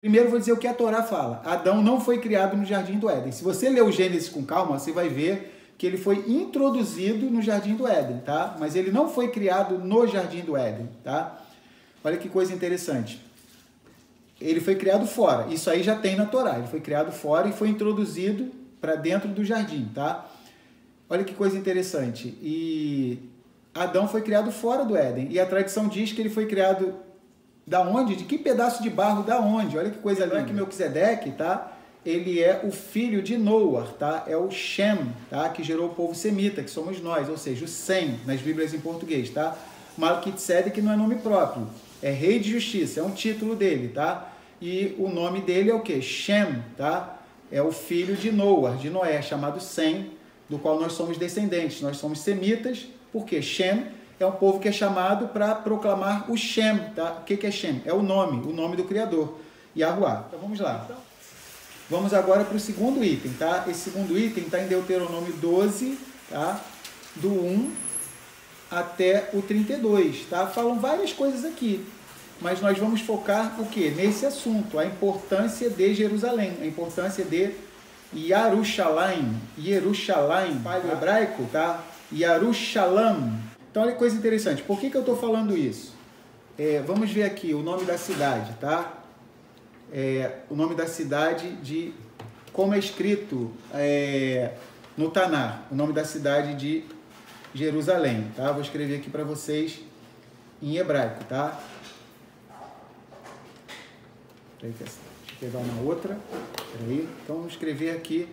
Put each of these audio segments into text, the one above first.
Primeiro eu vou dizer o que a Torá fala. Adão não foi criado no Jardim do Éden. Se você ler o Gênesis com calma, você vai ver que ele foi introduzido no Jardim do Éden, tá? Mas ele não foi criado no Jardim do Éden, tá? Olha que coisa interessante. Ele foi criado fora. Isso aí já tem na Torá. Ele foi criado fora e foi introduzido para dentro do jardim, tá? Olha que coisa interessante. E Adão foi criado fora do Éden. E a tradição diz que ele foi criado da onde? De que pedaço de barro? Da onde? Olha que coisa linda. Que Melquisedeque, tá? Ele é o filho de Noar, tá? É o Shem, tá? Que gerou o povo semita, que somos nós, ou seja, o Sem, nas Bíblias em português, tá? Melquisedeque não é nome próprio, é rei de justiça, é um título dele, tá? E o nome dele é o quê? Shem, tá? É o filho de Noar, de Noé, chamado Sem, do qual nós somos descendentes. Nós somos semitas, porque Shem é um povo que é chamado para proclamar o Shem, tá? O que é Shem? É o nome do Criador, Yahuwá. Então vamos lá. Vamos agora para o segundo item, tá? Esse segundo item está em Deuteronômio 12, tá? Do 1 até o 32, tá? Falam várias coisas aqui, mas nós vamos focar o quê? Nesse assunto, a importância de Jerusalém, a importância de Yerushalayim, palio hebraico, tá? Yerushalayim. Então, olha que coisa interessante, por que eu estou falando isso? Vamos ver aqui o nome da cidade, tá? O nome da cidade de, como é escrito no Tanar, o nome da cidade de Jerusalém, tá? Vou escrever aqui para vocês em hebraico, tá? Peraí, deixa eu pegar uma outra. Peraí. Então, vou escrever aqui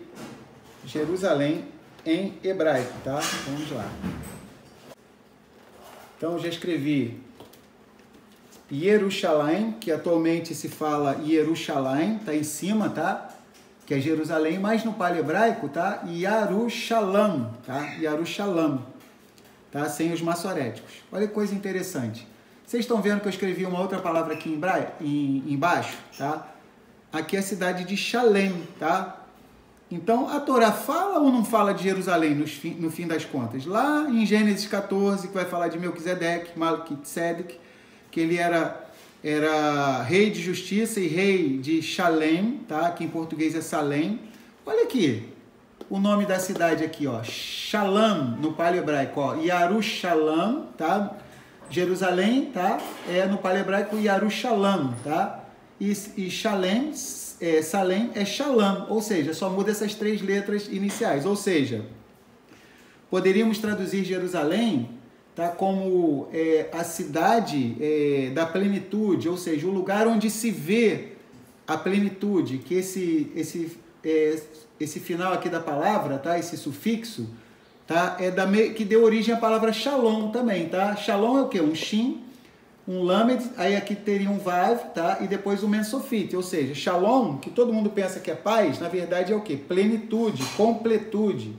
Jerusalém em hebraico, tá? Vamos lá. Então, eu já escrevi Yerushalayim, que atualmente se fala Yerushalayim, tá em cima, tá? Que é Jerusalém, mas no paleo hebraico, tá? Yerushalayim, tá? Yerushalayim, tá? Sem os maçoréticos. Olha que coisa interessante. Vocês estão vendo que eu escrevi uma outra palavra aqui embaixo, tá? Aqui é a cidade de Shalem, tá? Então, a Torá fala ou não fala de Jerusalém no fim das contas? Lá em Gênesis 14, que vai falar de Melquisedeque, que ele era rei de justiça e rei de Shalem, tá? Que em português é Salém. Olha aqui, o nome da cidade aqui, ó, Shalom, no paleo hebraico, ó, Yerushalayim, tá? Jerusalém, tá? No paleo hebraico Yerushalayim, tá? E Shalem, Salém é Shalom, ou seja, só muda essas três letras iniciais, ou seja, poderíamos traduzir Jerusalém, tá, como a cidade da plenitude, ou seja, o lugar onde se vê a plenitude, que esse final aqui da palavra, tá, esse sufixo, tá, que deu origem à palavra Shalom também, tá? Shalom é o quê? Um Shin, um Lamed, aí aqui teria um Vav, tá? E depois um Mensofite, ou seja, Shalom, que todo mundo pensa que é paz, na verdade é o quê? Plenitude, completude,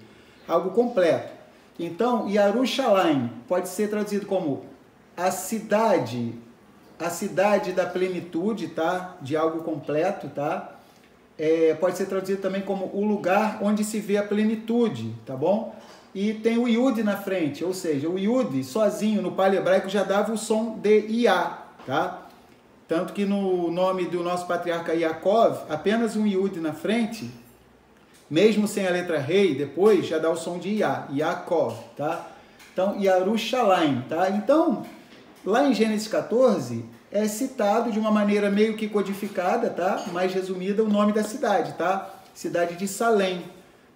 algo completo. Então, Yerushalayim pode ser traduzido como a cidade da plenitude, tá? De algo completo, tá? Pode ser traduzido também como o lugar onde se vê a plenitude, tá bom? E tem o Yud na frente, ou seja, o Yud sozinho no paleo hebraico já dava o som de Iá, tá? Tanto que no nome do nosso patriarca Yaakov, apenas um Yud na frente, mesmo sem a letra rei, depois já dá o som de Iá, Yaakov, tá? Então, Yerushalayim, tá? Então, lá em Gênesis 14, é citado de uma maneira meio que codificada, tá? Mais resumida, o nome da cidade, tá? Cidade de Salém.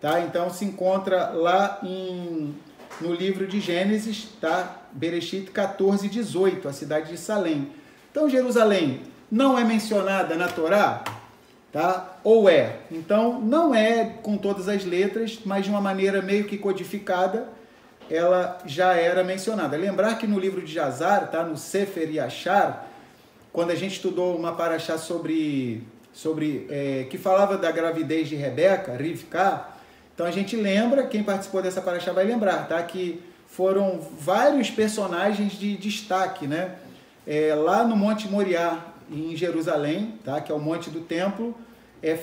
Tá? Então se encontra lá no livro de Gênesis, tá? Bereshit 14, 18, a cidade de Salém. Então Jerusalém não é mencionada na Torá, tá? Ou é? Então não é com todas as letras, mas de uma maneira meio que codificada, ela já era mencionada. Lembrar que no livro de Jazar, tá? No Sefer Yashar, quando a gente estudou uma paraxá que falava da gravidez de Rebeca, Rivka, então a gente lembra, quem participou dessa paraxá vai lembrar, tá? Que foram vários personagens de destaque, né? Lá no Monte Moriá, em Jerusalém, tá? Que é o Monte do Templo,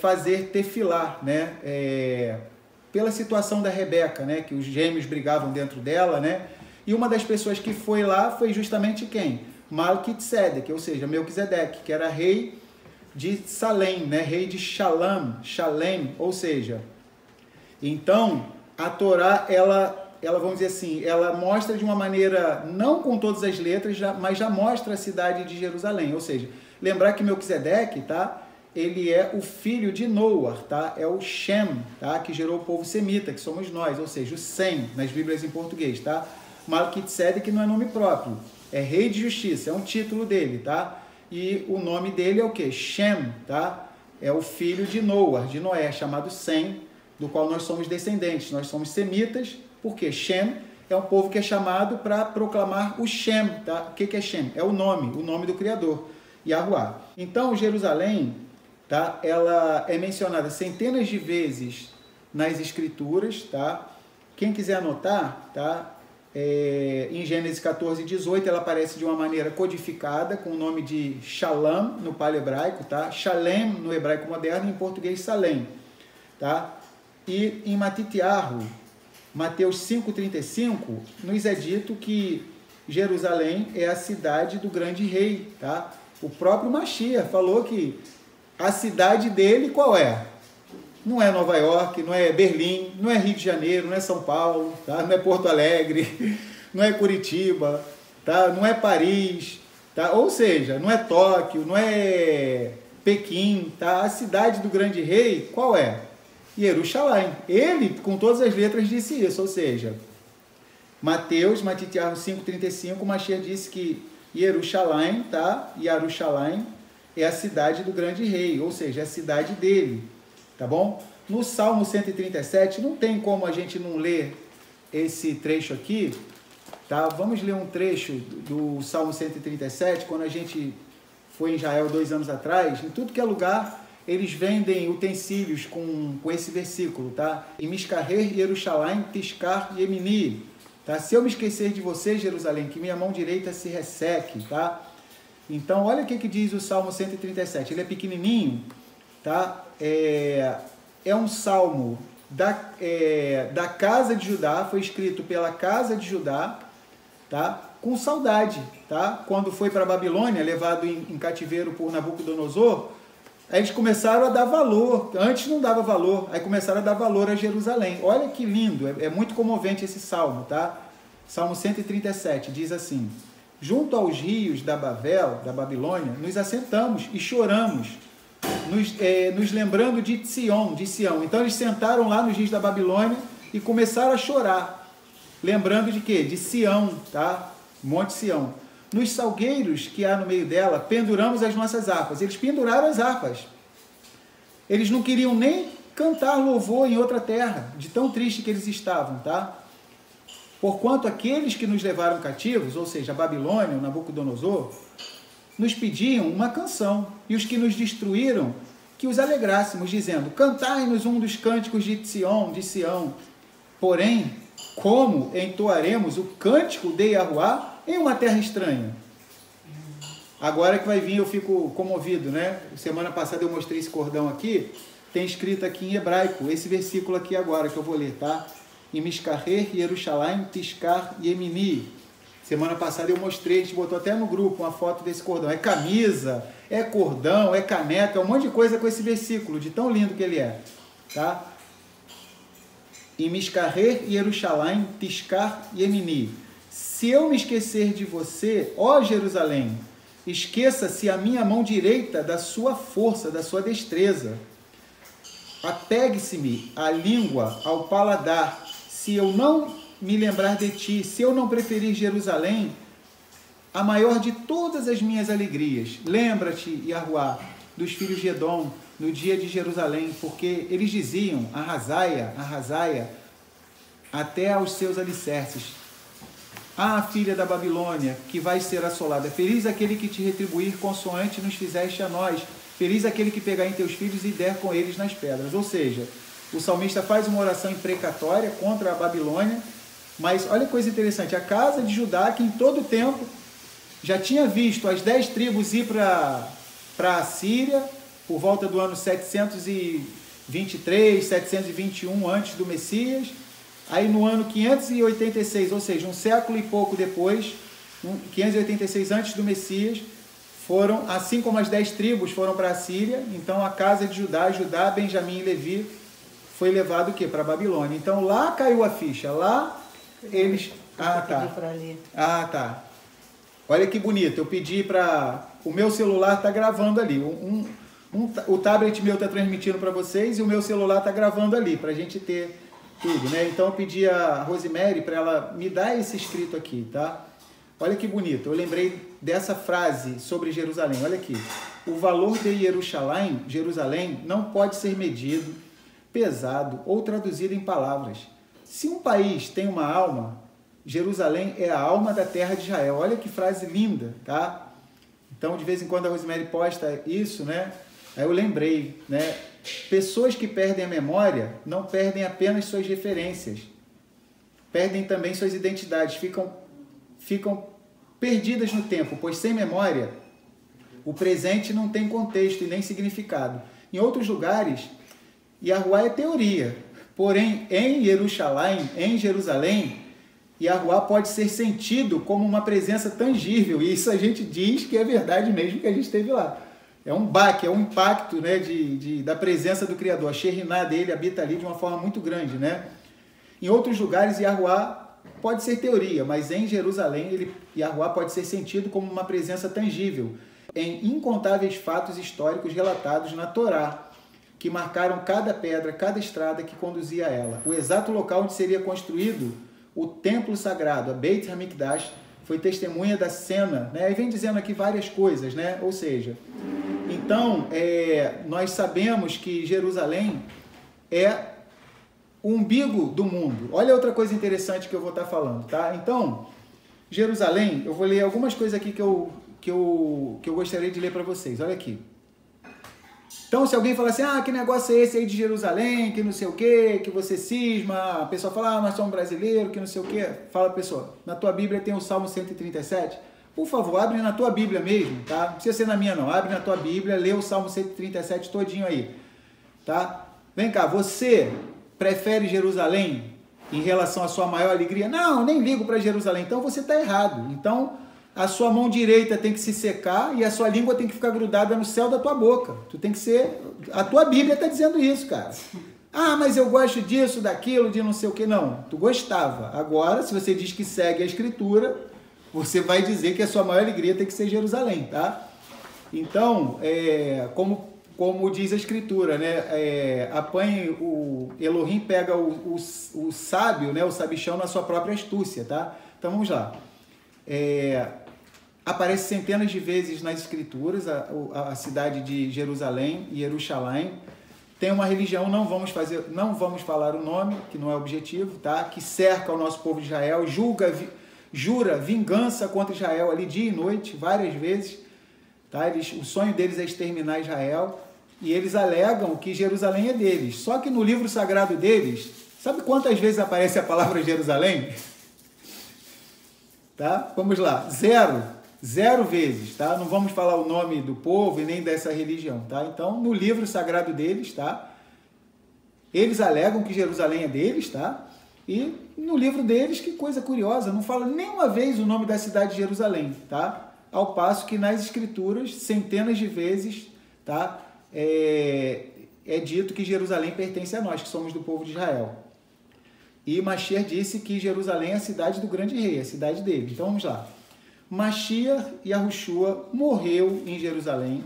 fazer tefilá, né? Pela situação da Rebeca, né? Que os gêmeos brigavam dentro dela, né? E uma das pessoas que foi lá foi justamente quem? Melquisedeque, ou seja, Melquisedeque, que era rei de Salém, né? Rei de Shalem, ou seja, então a Torá, ela vamos dizer assim, ela mostra de uma maneira, não com todas as letras, mas já mostra a cidade de Jerusalém, ou seja, lembrar que Melquisedeque, tá? Ele é o filho de Noar, tá? É o Shem, tá? Que gerou o povo semita, que somos nós, ou seja, o Sem, nas Bíblias em português, tá? Melquisedeque não é nome próprio, é rei de justiça, é um título dele, tá? E o nome dele é o quê? Shem, tá? É o filho de Noar, de Noé, chamado Sem, do qual nós somos descendentes. Nós somos semitas, porque Shem é um povo que é chamado para proclamar o Shem, tá? O que é Shem? É o nome do Criador, Yahuwah. Então, Jerusalém, tá? Ela é mencionada centenas de vezes nas Escrituras, tá? Quem quiser anotar, tá? Em Gênesis 14, 18, ela aparece de uma maneira codificada, com o nome de Shalom, no paleo-hebraico, tá? Shalem, no hebraico moderno, e em português, Salém, tá? E em Matitiahu, Mateus 5,35, nos é dito que Jerusalém é a cidade do grande rei, tá? O próprio Mashiach falou que a cidade dele qual é? Não é Nova York, não é Berlim, não é Rio de Janeiro, não é São Paulo, tá? Não é Porto Alegre, não é Curitiba, tá? Não é Paris, tá? Ou seja, não é Tóquio, não é Pequim, tá? A cidade do grande rei qual é? Jerusalém. Ele, com todas as letras, disse isso, ou seja, Matitiahu 5,35, Mashiach disse que Jerusalém, tá? Jerusalém é a cidade do grande rei, ou seja, é a cidade dele, tá bom? No Salmo 137, não tem como a gente não ler esse trecho aqui, tá? Vamos ler um trecho do Salmo 137, quando a gente foi em Israel 2 anos atrás, em tudo que é lugar, eles vendem utensílios com esse versículo, tá? E Miscaher, Jerusalém, Tiscar e Emini, tá? Se eu me esquecer de você, Jerusalém, que minha mão direita se resseque, tá? Então, olha o que diz o Salmo 137. Ele é pequenininho, tá? É um salmo da casa de Judá, foi escrito pela casa de Judá, tá? Com saudade, tá? Quando foi para a Babilônia, levado em cativeiro por Nabucodonosor, aí eles começaram a dar valor, antes não dava valor, aí começaram a dar valor a Jerusalém. Olha que lindo, é muito comovente esse salmo, tá? Salmo 137 diz assim: junto aos rios da Babilônia, nos assentamos e choramos, nos lembrando de Sião. Então eles sentaram lá nos rios da Babilônia e começaram a chorar, lembrando de quê? De Sião, tá? Monte Sião. Nos salgueiros que há no meio dela, penduramos as nossas harpas. Eles penduraram as harpas. Eles não queriam nem cantar louvor em outra terra, de tão triste que eles estavam, tá? Porquanto aqueles que nos levaram cativos, ou seja, a Babilônia, o Nabucodonosor, nos pediam uma canção, e os que nos destruíram, que os alegrássemos, dizendo: cantai-nos um dos cânticos de Sião. Porém, como entoaremos o cântico de Yahuwah em uma terra estranha? Agora que vai vir, eu fico comovido, né? Semana passada eu mostrei esse cordão aqui, tem escrito aqui em hebraico, esse versículo aqui agora que eu vou ler, tá? Em Miscaher, Jerusalém, Tiscar e Emini. Semana passada eu mostrei, a gente botou até no grupo uma foto desse cordão. É camisa, é cordão, é caneca, é um monte de coisa com esse versículo, de tão lindo que ele é, tá? Em Miscaher, Jerusalém, Tiscar e Emini. Se eu me esquecer de você, ó Jerusalém, esqueça-se a minha mão direita da sua força, da sua destreza. Apegue-se-me a língua ao paladar, se eu não me lembrar de ti, se eu não preferir Jerusalém, a maior de todas as minhas alegrias. Lembra-te, Yahuwah, dos filhos de Edom, no dia de Jerusalém, porque eles diziam: arrasaia, arrasaia, até aos seus alicerces. Ah, filha da Babilônia, que vai ser assolada. Feliz aquele que te retribuir consoante nos fizeste a nós. Feliz aquele que pegar em teus filhos e der com eles nas pedras. Ou seja, o salmista faz uma oração imprecatória contra a Babilônia, mas olha que coisa interessante, a casa de Judá, que em todo o tempo já tinha visto as 10 tribos ir para a Síria, por volta do ano 723, 721 antes do Messias, aí no ano 586, ou seja, um século e pouco depois, 586 antes do Messias, foram, assim como as 10 tribos foram para a Síria, então a casa de Judá, Benjamim e Levi foi levado o quê? Para a Babilônia. Então lá caiu a ficha, lá eles... tá. Olha que bonito, eu pedi para... O meu celular está gravando ali, o tablet meu está transmitindo para vocês e o meu celular está gravando ali, para a gente ter tudo, né? Então eu pedi a Rosemary para ela me dar esse escrito aqui, tá? Olha que bonito, eu lembrei dessa frase sobre Jerusalém, olha aqui. O valor de Jerusalém, não pode ser medido, pesado ou traduzido em palavras. Se um país tem uma alma, Jerusalém é a alma da terra de Israel. Olha que frase linda, tá? Então, de vez em quando a Rosemary posta isso, né? Aí eu lembrei, né? Pessoas que perdem a memória não perdem apenas suas referências, perdem também suas identidades, ficam perdidas no tempo, pois sem memória, o presente não tem contexto e nem significado. Em outros lugares, Yahuwá é teoria, porém em Jerusalém, Yahuwá pode ser sentido como uma presença tangível, e isso a gente diz que é verdade mesmo que a gente esteve lá. É um baque, é um impacto, né, da presença do Criador. A Shekhinah dele habita ali de uma forma muito grande, né? Em outros lugares, Yahuwá pode ser teoria, mas em Jerusalém, Yahuwá pode ser sentido como uma presença tangível em incontáveis fatos históricos relatados na Torá, que marcaram cada pedra, cada estrada que conduzia a ela. O exato local onde seria construído o templo sagrado, a Beit HaMikdash, foi testemunha da cena, né? E vem dizendo aqui várias coisas, né? Ou seja, então, nós sabemos que Jerusalém é o umbigo do mundo. Olha outra coisa interessante que eu vou estar falando, tá? Então, Jerusalém, eu vou ler algumas coisas aqui que eu gostaria de ler para vocês. Olha aqui. Então, se alguém falar assim, que negócio é esse aí de Jerusalém, que não sei o quê, que você cisma, a pessoa fala, nós somos brasileiros, que não sei o quê. Fala, pessoa, na tua Bíblia tem o Salmo 137? Por favor, abre na tua Bíblia mesmo, tá? Não precisa ser na minha não, abre na tua Bíblia, lê o Salmo 137 todinho aí, tá? Vem cá, você prefere Jerusalém em relação à sua maior alegria? Não, nem ligo para Jerusalém, então você está errado. Então, a sua mão direita tem que se secar e a sua língua tem que ficar grudada no céu da tua boca. Tu tem que ser... A tua Bíblia está dizendo isso, cara. Mas eu gosto disso, daquilo, de não sei o que. Não, tu gostava. Agora, se você diz que segue a Escritura, você vai dizer que a sua maior alegria tem que ser Jerusalém, tá? Então, como diz a Escritura, né? Apanhe o Elohim, pega o sábio, né? O sabichão na sua própria astúcia, tá? Então, vamos lá. Aparece centenas de vezes nas Escrituras a cidade de Jerusalém e Jerusalém. Tem uma religião, não vamos falar o nome, que não é objetivo, tá? Que cerca o nosso povo de Israel, jura vingança contra Israel ali dia e noite, várias vezes, tá? O sonho deles é exterminar Israel e eles alegam que Jerusalém é deles. Só que no livro sagrado deles, sabe quantas vezes aparece a palavra Jerusalém? Tá? Vamos lá, zero vezes, tá? Não vamos falar o nome do povo e nem dessa religião, tá? Então, no livro sagrado deles, tá? Eles alegam que Jerusalém é deles, tá? E no livro deles, que coisa curiosa, não fala nenhuma vez o nome da cidade de Jerusalém, tá? Ao passo que nas Escrituras, centenas de vezes, tá? É dito que Jerusalém pertence a nós, que somos do povo de Israel. E Mashiach disse que Jerusalém é a cidade do grande rei, a cidade dele. Então vamos lá. Mashiach Yahushua morreu em Jerusalém,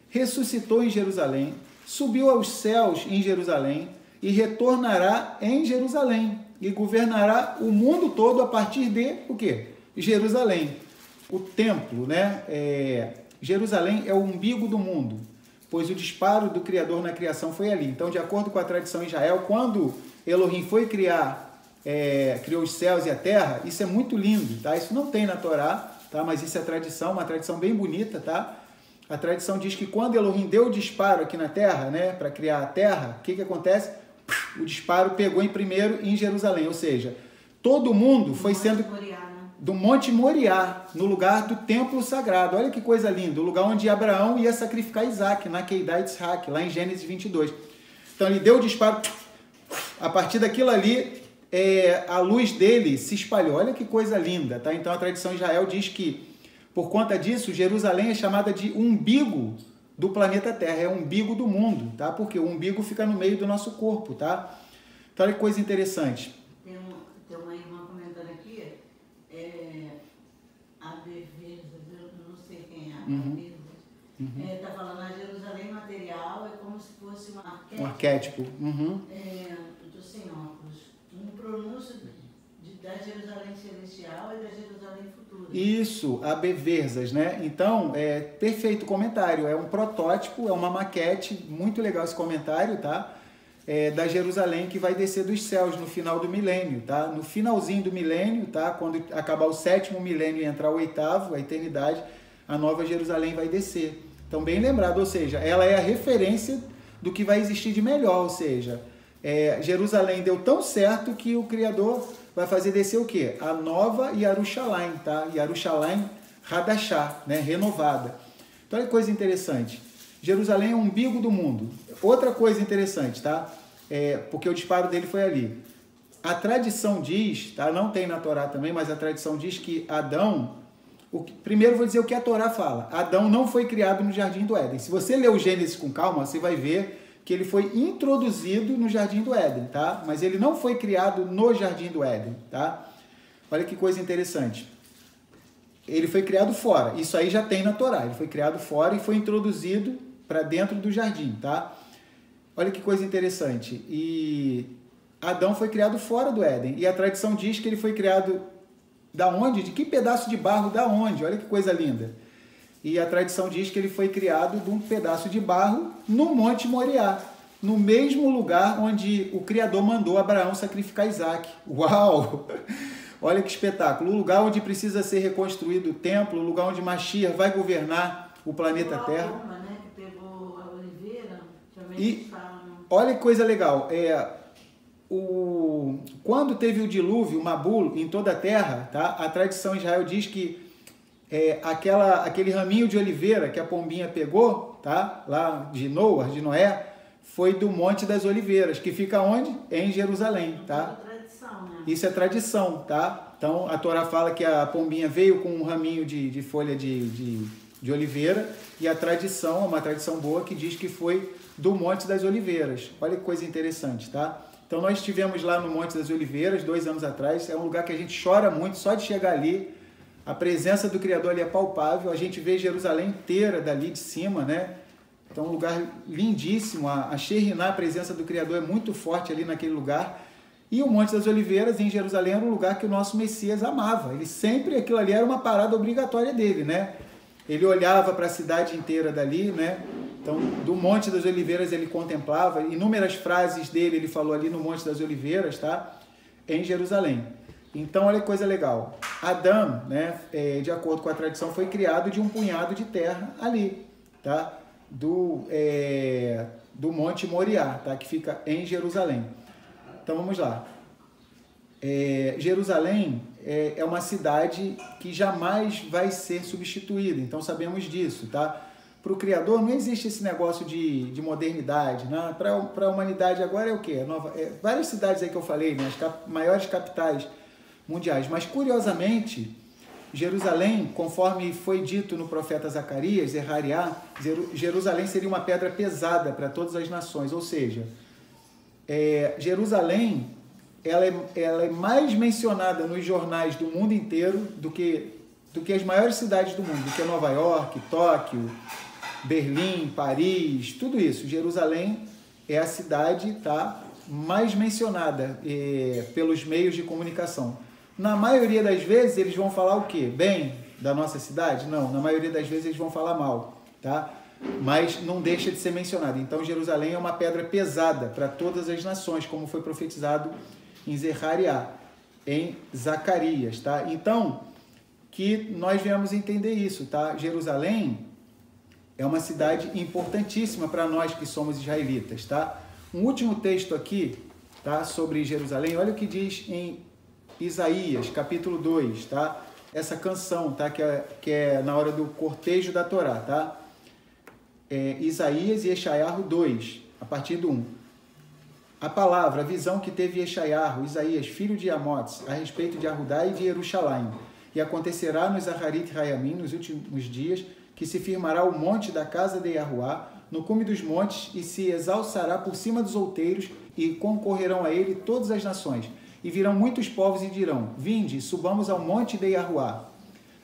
ressuscitou em Jerusalém, subiu aos céus em Jerusalém e retornará em Jerusalém e governará o mundo todo a partir de o quê? Jerusalém. O templo, né? Jerusalém é o umbigo do mundo, pois o disparo do Criador na criação foi ali. Então, de acordo com a tradição em Israel, quando Elohim foi criou os céus e a terra, isso é muito lindo, tá? Isso não tem na Torá, tá? Mas isso é tradição, uma tradição bem bonita, tá? A tradição diz que quando Elohim deu o disparo aqui na terra, né, para criar a terra, o que acontece? O disparo pegou em primeiro em Jerusalém, ou seja, todo mundo foi sendo do Monte Moriá, no lugar do templo sagrado. Olha que coisa linda, o lugar onde Abraão ia sacrificar Isaac, na Keidah Yitzhak, lá em Gênesis 22. Então ele deu o disparo, a partir daquilo ali, a luz dele se espalhou. Olha que coisa linda, tá? Então a tradição de Israel diz que Por conta disso, Jerusalém é chamada de umbigo do planeta Terra, é o umbigo do mundo, tá? Porque o umbigo fica no meio do nosso corpo, tá? Então, olha que coisa interessante. Tem uma irmã comentando aqui, a Beveza, eu não sei quem é a Beveza, está falando a Jerusalém material é como se fosse um arquétipo. Um arquétipo. Eu estou sem óculos. Um pronúncio da Jerusalém celestial e da Jerusalém futura. Isso, a Beversas, né? Então, perfeito comentário. É um protótipo, é uma maquete, muito legal esse comentário, tá? Da Jerusalém que vai descer dos céus no final do milênio, tá? No finalzinho do milênio, tá? Quando acabar o 7º milênio e entrar o 8º, a eternidade, a nova Jerusalém vai descer. Então, bem lembrado, ou seja, ela é a referência do que vai existir de melhor, ou seja, Jerusalém deu tão certo que o Criador vai fazer descer o quê? A nova Yerushalayim, tá? Yerushalayim Hadashah, né? Renovada. Então, olha que coisa interessante. Jerusalém é o umbigo do mundo. Outra coisa interessante, tá? Porque o disparo dele foi ali. A tradição diz, tá? Não tem na Torá também, mas a tradição diz que Adão... Primeiro vou dizer o que a Torá fala. Adão não foi criado no Jardim do Éden. Se você ler o Gênesis com calma, você vai ver que ele foi introduzido no Jardim do Éden, tá? Mas ele não foi criado no Jardim do Éden, tá? Olha que coisa interessante. Ele foi criado fora. Isso aí já tem na Torá. Ele foi criado fora e foi introduzido para dentro do jardim, tá? Olha que coisa interessante. E Adão foi criado fora do Éden. E a tradição diz que ele foi criado da onde? De que pedaço de barro? Da onde? Olha que coisa linda. E a tradição diz que ele foi criado de um pedaço de barro no Monte Moriá, no mesmo lugar onde o Criador mandou Abraão sacrificar Isaac. Uau! Olha que espetáculo. O lugar onde precisa ser reconstruído o templo, o lugar onde Mashiach vai governar o planeta Terra. Uma, né, que pegou a oliveira, também E olha que coisa legal. Quando teve o dilúvio, o Mabul, em toda a terra, tá? A tradição em Israel diz que aquele raminho de oliveira que a pombinha pegou, tá? Lá de Noé, foi do Monte das Oliveiras, que fica onde? Em Jerusalém, tá? Tradição, né? Isso é tradição, tá? Então a Torá fala que a pombinha veio com um raminho de folha de oliveira, e a tradição é uma tradição boa que diz que foi do Monte das Oliveiras. Olha que coisa interessante, tá? Então nós estivemos lá no Monte das Oliveiras 2 anos atrás. É um lugar que a gente chora muito só de chegar ali. A presença do Criador ali é palpável. A gente vê Jerusalém inteira dali de cima, né? Então um lugar lindíssimo. A Sheriná, a presença do Criador é muito forte ali naquele lugar. E o Monte das Oliveiras em Jerusalém era um lugar que o nosso Messias amava. Ele sempre, aquilo ali era uma parada obrigatória dele, né? Ele olhava para a cidade inteira dali, né? Então, do Monte das Oliveiras ele contemplava, inúmeras frases dele ele falou ali no Monte das Oliveiras, tá? Em Jerusalém. Então, olha que coisa legal. Adão, né, de acordo com a tradição, foi criado de um punhado de terra ali, tá? Do Monte Moriá, tá? Que fica em Jerusalém. Então, vamos lá. Jerusalém é uma cidade que jamais vai ser substituída, então sabemos disso, tá? Para o Criador não existe esse negócio de modernidade, né? Para a humanidade agora é o quê? Várias cidades aí que eu falei, né? As maiores capitais mundiais, mas curiosamente, Jerusalém, conforme foi dito no profeta Zacarias, Jerusalém seria uma pedra pesada para todas as nações, ou seja, Jerusalém ela é mais mencionada nos jornais do mundo inteiro do que as maiores cidades do mundo, do que Nova York, Tóquio, Berlim, Paris, tudo isso. Jerusalém é a cidade, tá, mais mencionada pelos meios de comunicação. Na maioria das vezes eles vão falar o quê? Bem da nossa cidade? Não, na maioria das vezes eles vão falar mal, tá? Mas não deixa de ser mencionado. Então Jerusalém é uma pedra pesada para todas as nações, como foi profetizado em Zechariah, em Zacarias, tá? Então, que nós viemos entender isso, tá? Jerusalém é uma cidade importantíssima para nós que somos israelitas, tá? Um último texto aqui, tá? Sobre Jerusalém, olha o que diz em Isaías, capítulo 2, tá? Essa canção, tá? Que é na hora do cortejo da Torá, tá? Isaías e Yeshayahu 2, a partir do 1. A palavra, a visão que teve Yeshayahu, Isaías, filho de Amós, a respeito de Arudá e de Jerusalém. E acontecerá nos Aharit Hayamim, nos últimos dias, que se firmará o monte da casa de Yahuá, no cume dos montes, e se exalçará por cima dos outeiros, e concorrerão a ele todas as nações. E virão muitos povos e dirão: vinde, subamos ao monte de Yahuá,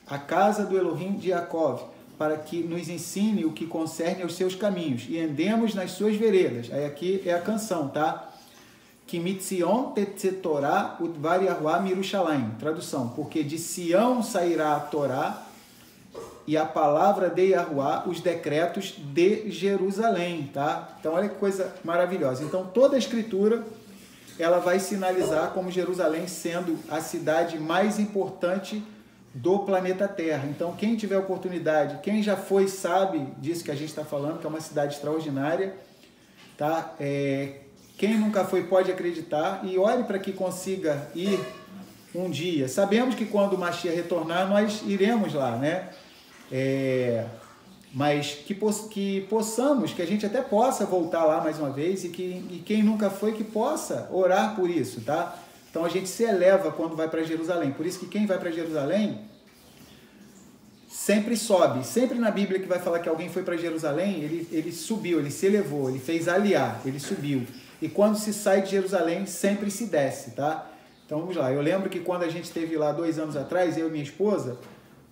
a casa do Elohim de Jacó, para que nos ensine o que concerne aos seus caminhos, e andemos nas suas veredas. Aí aqui é a canção, tá? Que mitzion tetzetorá udvar Yahuá mirushalayim. Tradução: porque de Sião sairá a Torá e a palavra de Yahuá, os decretos de Jerusalém, tá? Então olha que coisa maravilhosa. Então toda a escritura ela vai sinalizar como Jerusalém sendo a cidade mais importante do planeta Terra. Então quem tiver oportunidade, quem já foi sabe disso que a gente está falando, que é uma cidade extraordinária, tá? Quem nunca foi pode acreditar e ore para que consiga ir um dia. Sabemos que quando o Mashiach retornar, nós iremos lá, né? Mas que possamos, que a gente até possa voltar lá mais uma vez e quem nunca foi, que possa orar por isso, tá? Então a gente se eleva quando vai para Jerusalém. Por isso que quem vai para Jerusalém sempre sobe. Sempre na Bíblia que vai falar que alguém foi para Jerusalém, ele subiu, ele se elevou, ele fez aliar, ele subiu. E quando se sai de Jerusalém, sempre se desce, tá? Então vamos lá. Eu lembro que quando a gente esteve lá 2 anos atrás, eu e minha esposa,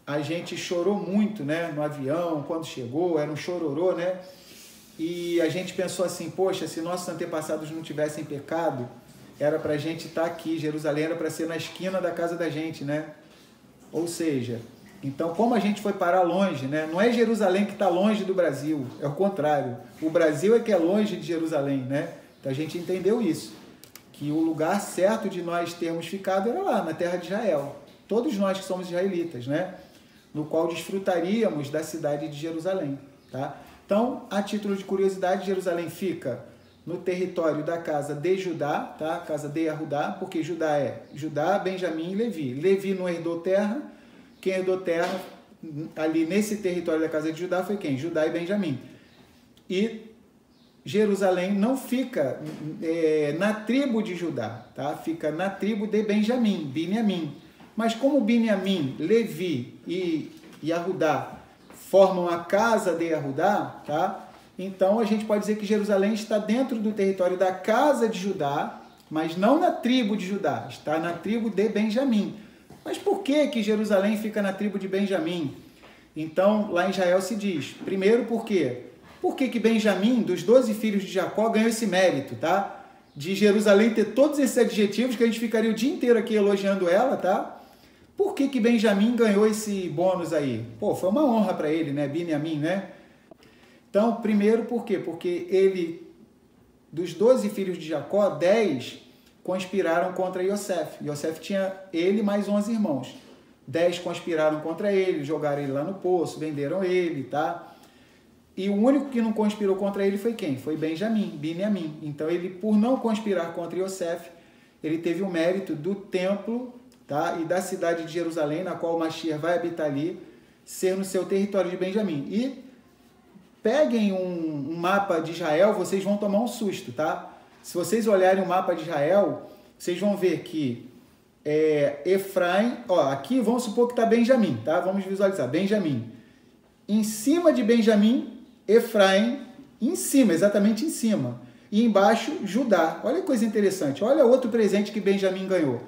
a gente chorou muito, né? No avião, quando chegou, era um chororô, né? E a gente pensou assim: poxa, se nossos antepassados não tivessem pecado, era para a gente estar aqui. Jerusalém era para ser na esquina da casa da gente, né? Ou seja, então como a gente foi parar longe, né? Não é Jerusalém que está longe do Brasil, é o contrário. O Brasil é que é longe de Jerusalém, né? Então a gente entendeu isso, que o lugar certo de nós termos ficado era lá, na terra de Israel. Todos nós que somos israelitas, né? No qual desfrutaríamos da cidade de Jerusalém, tá? Então, a título de curiosidade, Jerusalém fica no território da casa de Judá, tá? Casa de Yehudá, porque Judá é Judá, Benjamim e Levi. Levi não herdou terra, quem herdou terra ali nesse território da casa de Judá foi quem? Judá e Benjamim. E Jerusalém não fica na tribo de Judá, tá? Fica na tribo de Benjamim, Biniamim. Mas como Biniamim, Levi e Yehudá formam a casa de Yehudá, tá? Então a gente pode dizer que Jerusalém está dentro do território da casa de Judá, mas não na tribo de Judá, está na tribo de Benjamim. Mas por que Jerusalém fica na tribo de Benjamim? Então lá em Israel se diz, primeiro por quê? Por que Benjamim, dos 12 filhos de Jacó, ganhou esse mérito, tá? De Jerusalém ter todos esses adjetivos que a gente ficaria o dia inteiro aqui elogiando ela, tá? Por que Benjamim ganhou esse bônus aí? Pô, foi uma honra para ele, né? Biniamim, né? Então, primeiro por quê? Porque ele, dos 12 filhos de Jacó, 10 conspiraram contra Yosef. Yosef tinha ele mais 11 irmãos. 10 conspiraram contra ele, jogaram ele lá no poço, venderam ele, tá? E o único que não conspirou contra ele foi quem? Foi Benjamim, Biniamim. Então, ele, por não conspirar contra Yosef, ele teve o mérito do templo, tá? E da cidade de Jerusalém, na qual o Mashiach vai habitar ali, ser no seu território de Benjamim. E peguem um mapa de Israel, vocês vão tomar um susto, tá? Se vocês olharem o mapa de Israel, vocês vão ver que Efraim, ó, aqui vamos supor que está Benjamim, tá? Vamos visualizar, Benjamim. Em cima de Benjamim, Efraim, em cima, exatamente em cima. E embaixo, Judá. Olha que coisa interessante, olha outro presente que Benjamim ganhou.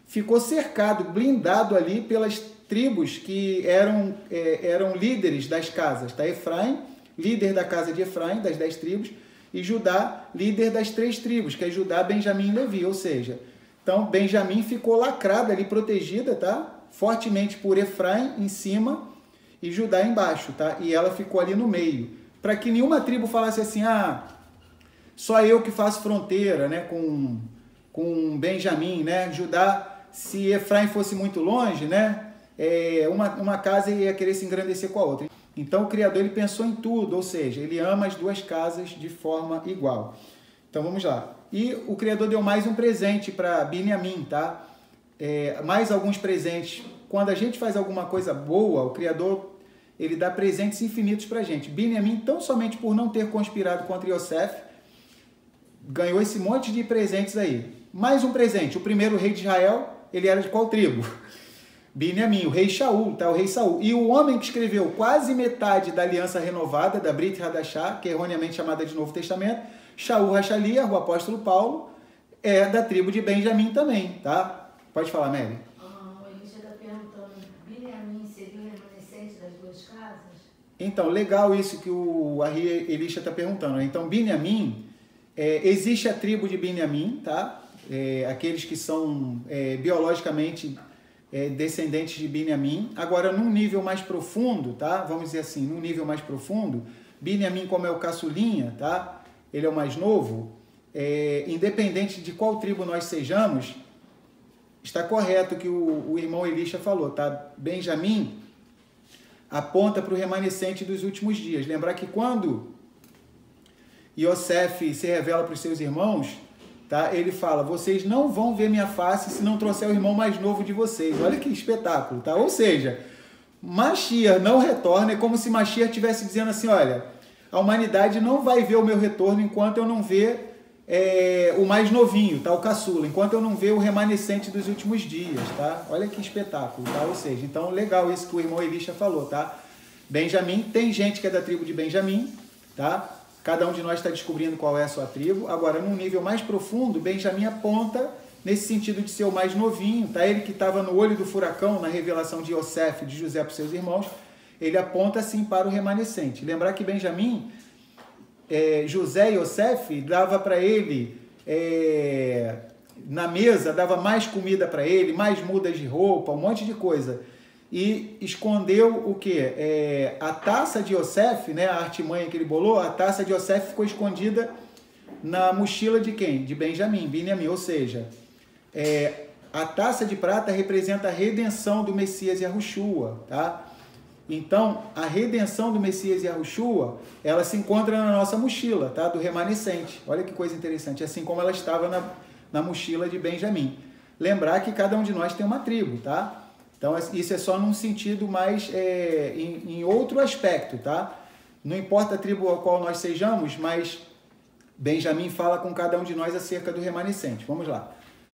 Ficou cercado, blindado ali pelas tribos que eram líderes das casas, tá? Efraim, líder da casa de Efraim, das 10 tribos, e Judá, líder das 3 tribos, que é Judá, Benjamim e Levi, ou seja, então Benjamim ficou lacrada ali, protegida, tá? Fortemente por Efraim em cima e Judá embaixo, tá? E ela ficou ali no meio, para que nenhuma tribo falasse assim, só eu que faço fronteira, né, com Benjamim, né? Judá, se Efraim fosse muito longe, né, uma casa ia querer se engrandecer com a outra. Então o Criador ele pensou em tudo, ou seja, ele ama as 2 casas de forma igual. Então vamos lá. E o Criador deu mais um presente para Biniamim, tá? Mais alguns presentes. Quando a gente faz alguma coisa boa, o Criador ele dá presentes infinitos para a gente. Biniamim, tão somente por não ter conspirado contra Yosef, ganhou esse monte de presentes aí. Mais um presente. O primeiro rei de Israel, ele era de qual tribo? Biniamim, o rei Shaul, tá? O rei Saul. E o homem que escreveu quase metade da aliança renovada, da Brit Hadashah, que é erroneamente chamada de Novo Testamento, Shaul Hashaliah, o apóstolo Paulo, é da tribo de Benjamim também, tá? Pode falar, Mary. O Elisha está perguntando, Biniamim seria o remanescente das duas casas? Então, legal isso que o Elisha está perguntando. Então, Biniamim, existe a tribo de Biniamim, tá? Aqueles que são biologicamente descendentes de Biniamim. Agora, num nível mais profundo, tá? Vamos dizer assim, num nível mais profundo, Biniamim, como é o caçulinha, tá? Ele é o mais novo. Independente de qual tribo nós sejamos, está correto o que o irmão Elisha falou, tá? Benjamim aponta para o remanescente dos últimos dias. Lembrar que quando Yosef se revela para os seus irmãos, tá? Ele fala, vocês não vão ver minha face se não trouxer o irmão mais novo de vocês. Olha que espetáculo, tá? Ou seja, Mashiach não retorna, é como se Mashiach estivesse dizendo assim, olha, a humanidade não vai ver o meu retorno enquanto eu não ver o mais novinho, tá? O caçula, enquanto eu não ver o remanescente dos últimos dias, tá? Olha que espetáculo, tá? Ou seja, então legal isso que o irmão Elisha falou, tá? Benjamim, tem gente que é da tribo de Benjamim, tá? Cada um de nós está descobrindo qual é a sua tribo. Agora, num nível mais profundo, Benjamim aponta nesse sentido de ser o mais novinho, tá? Ele que estava no olho do furacão, na revelação de Yosef, de José para os seus irmãos, ele aponta assim para o remanescente. Lembrar que Benjamim, José e Yosef dava para ele, na mesa, dava mais comida para ele, mais mudas de roupa, um monte de coisa. E escondeu o quê? A taça de Yosef, né, a artimanha que ele bolou, a taça de Yosef ficou escondida na mochila de quem? De Benjamim, Biniamim. Ou seja, a taça de prata representa a redenção do Messias Yahushua, tá? Então, a redenção do Messias Yahushua, ela se encontra na nossa mochila, tá? Do remanescente. Olha que coisa interessante, assim como ela estava na mochila de Benjamim. Lembrar que cada um de nós tem uma tribo, tá? Então, isso é só num sentido mais, em outro aspecto, tá? Não importa a tribo a qual nós sejamos, mas Benjamim fala com cada um de nós acerca do remanescente. Vamos lá.